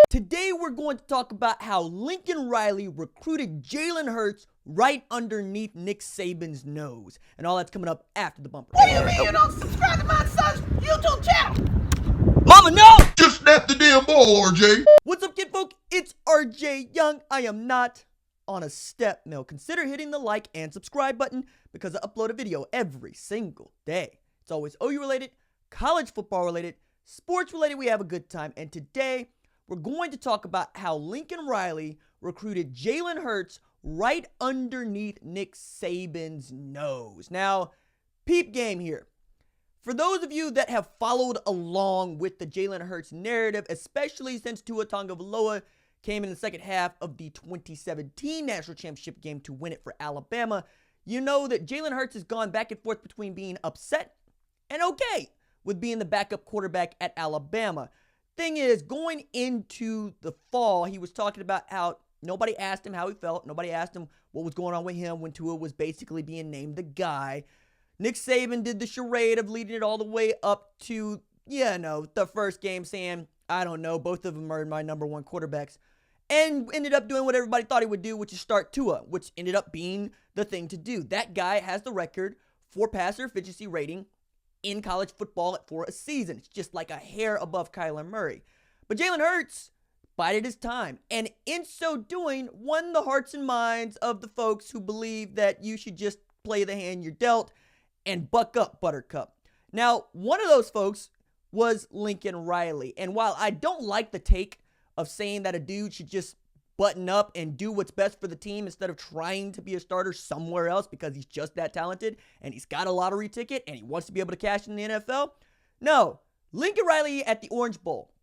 Today we're going to talk about how Lincoln Riley recruited Jalen Hurts right underneath Nick Saban's nose. And all that's coming up after the bumper. What do you mean you don't subscribe to my son's YouTube channel? Mama, no! Just snap the damn ball, RJ. What's up, kid folk? It's RJ Young. I am not on a step mill. Consider hitting the like and subscribe button because I upload a video every single day. It's always OU related, college football related, sports related. We have a good time. And today we're going to talk about how Lincoln Riley recruited Jalen Hurts right underneath Nick Saban's nose. Now, peep game here. For those of you that have followed along with the Jalen Hurts narrative, especially since Tua Tagovailoa came in the second half of the 2017 National Championship game to win it for Alabama, you know that Jalen Hurts has gone back and forth between being upset and okay with being the backup quarterback at Alabama. Thing is, going into the fall, he was talking about how nobody asked him how he felt. Nobody asked him what was going on with him when Tua was basically being named the guy. Nick Saban did the charade of leading it all the way up to, the first game saying, I don't know, both of them are my number one quarterbacks. And ended up doing what everybody thought he would do, which is start Tua, which ended up being the thing to do. That guy has the record for passer efficiency rating in college football for a season. It's just like a hair above Kyler Murray. But Jalen Hurts bided his time, and in so doing, won the hearts and minds of the folks who believe that you should just play the hand you're dealt and buck up, Buttercup. Now, one of those folks was Lincoln Riley, and while I don't like the take of saying that a dude should just button up and do what's best for the team instead of trying to be a starter somewhere else because he's just that talented and he's got a lottery ticket and he wants to be able to cash in the NFL. No, Lincoln Riley at the Orange Bowl,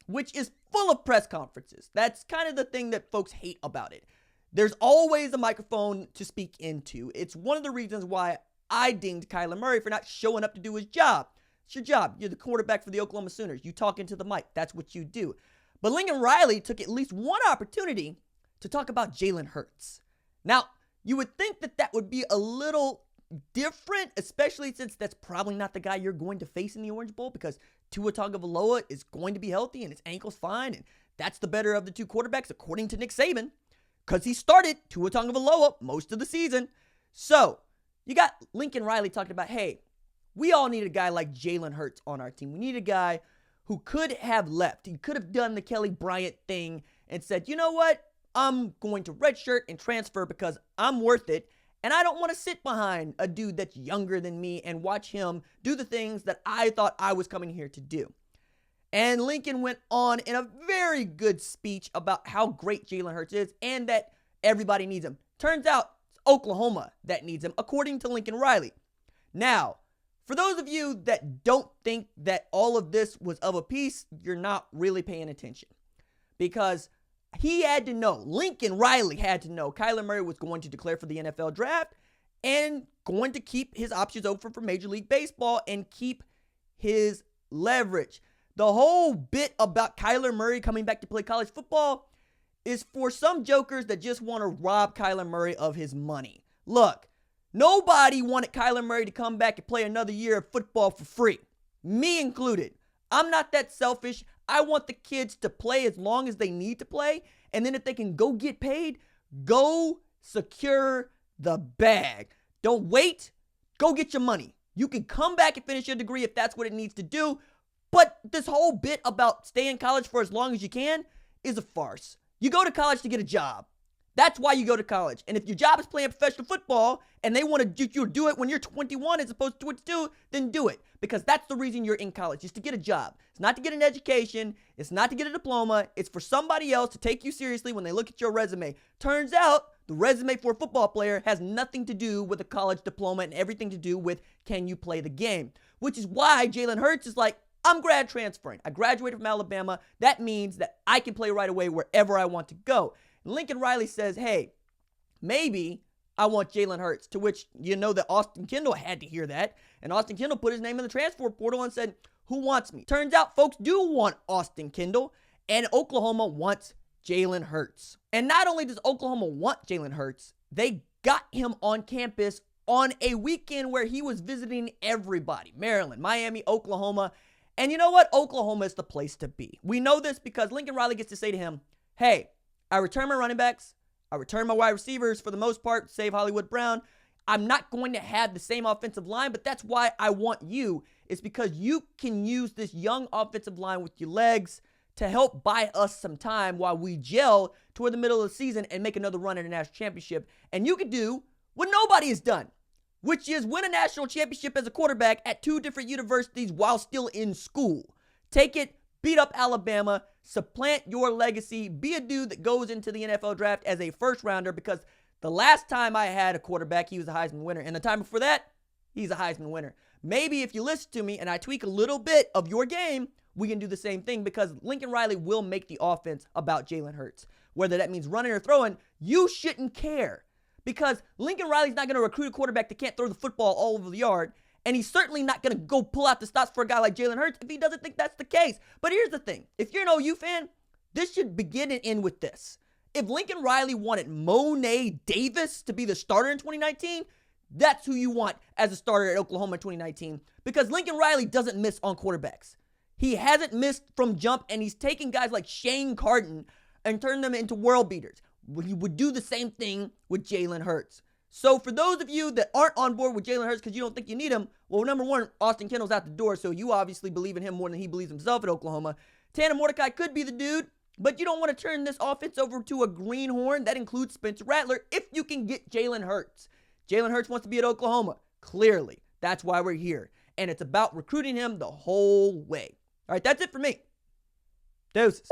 which is full of press conferences. That's kind of the thing that folks hate about it. There's always a microphone to speak into. It's one of the reasons why I dinged Kyler Murray for not showing up to do his job. It's your job. You're the quarterback for the Oklahoma Sooners. You talk into the mic. That's what you do. But Lincoln Riley took at least one opportunity to talk about Jalen Hurts. Now, you would think that that would be a little different, especially since that's probably not the guy you're going to face in the Orange Bowl because Tua Tagovailoa is going to be healthy and his ankle's fine, and that's the better of the two quarterbacks according to Nick Saban because he started Tua Tagovailoa most of the season. So, you got Lincoln Riley talking about, hey, we all need a guy like Jalen Hurts on our team. We need a guy who could have left. He could have done the Kelly Bryant thing and said, you know what? I'm going to redshirt and transfer because I'm worth it. And I don't want to sit behind a dude that's younger than me and watch him do the things that I thought I was coming here to do. And Lincoln went on in a very good speech about how great Jalen Hurts is and that everybody needs him. Turns out it's Oklahoma that needs him, according to Lincoln Riley. Now, for those of you that don't think that all of this was of a piece, you're not really paying attention. Because he had to know, Lincoln Riley had to know Kyler Murray was going to declare for the NFL draft and going to keep his options open for Major League Baseball and keep his leverage. The whole bit about Kyler Murray coming back to play college football is for some jokers that just want to rob Kyler Murray of his money. Look, nobody wanted Kyler Murray to come back and play another year of football for free. Me included. I'm not that selfish. I want the kids to play as long as they need to play. And then if they can go get paid, go secure the bag. Don't wait. Go get your money. You can come back and finish your degree if that's what it needs to do. But this whole bit about stay in college for as long as you can is a farce. You go to college to get a job. That's why you go to college. And if your job is playing professional football and they want to do it when you're 21 as opposed to 22, then do it. Because that's the reason you're in college, is to get a job. It's not to get an education. It's not to get a diploma. It's for somebody else to take you seriously when they look at your resume. Turns out the resume for a football player has nothing to do with a college diploma and everything to do with can you play the game. Which is why Jalen Hurts is like, I'm grad transferring. I graduated from Alabama. That means that I can play right away wherever I want to go. Lincoln Riley says, hey, maybe I want Jalen Hurts, to which you know that Austin Kendall had to hear that. And Austin Kendall put his name in the transfer portal and said, who wants me? Turns out folks do want Austin Kendall, and Oklahoma wants Jalen Hurts. And not only does Oklahoma want Jalen Hurts, they got him on campus on a weekend where he was visiting everybody. Maryland, Miami, Oklahoma. And you know what? Oklahoma is the place to be. We know this because Lincoln Riley gets to say to him, hey, I return my running backs. I return my wide receivers for the most part, save Hollywood Brown. I'm not going to have the same offensive line, but that's why I want you. It's because you can use this young offensive line with your legs to help buy us some time while we gel toward the middle of the season and make another run at a national championship. And you can do what nobody has done, which is win a national championship as a quarterback at 2 different universities while still in school. Take it, beat up Alabama, supplant your legacy, be a dude that goes into the NFL draft as a first rounder, because the last time I had a quarterback, he was a Heisman winner. And the time before that, he's a Heisman winner. Maybe if you listen to me and I tweak a little bit of your game, we can do the same thing, because Lincoln Riley will make the offense about Jalen Hurts. Whether that means running or throwing, you shouldn't care, because Lincoln Riley's not going to recruit a quarterback that can't throw the football all over the yard, and he's certainly not going to go pull out the stops for a guy like Jalen Hurts if he doesn't think that's the case. But here's the thing. If you're an OU fan, this should begin and end with this. If Lincoln Riley wanted Monet Davis to be the starter in 2019, that's who you want as a starter at Oklahoma in 2019, because Lincoln Riley doesn't miss on quarterbacks. He hasn't missed from jump, and he's taken guys like Shane Carton and turned them into world beaters. He would do the same thing with Jalen Hurts. So for those of you that aren't on board with Jalen Hurts because you don't think you need him, well, number one, Austin Kendall's out the door, so you obviously believe in him more than he believes himself at Oklahoma. Tanner Mordecai could be the dude, but you don't want to turn this offense over to a greenhorn. That includes Spencer Rattler if you can get Jalen Hurts. Jalen Hurts wants to be at Oklahoma. Clearly, that's why we're here. And it's about recruiting him the whole way. All right, that's it for me. Deuces.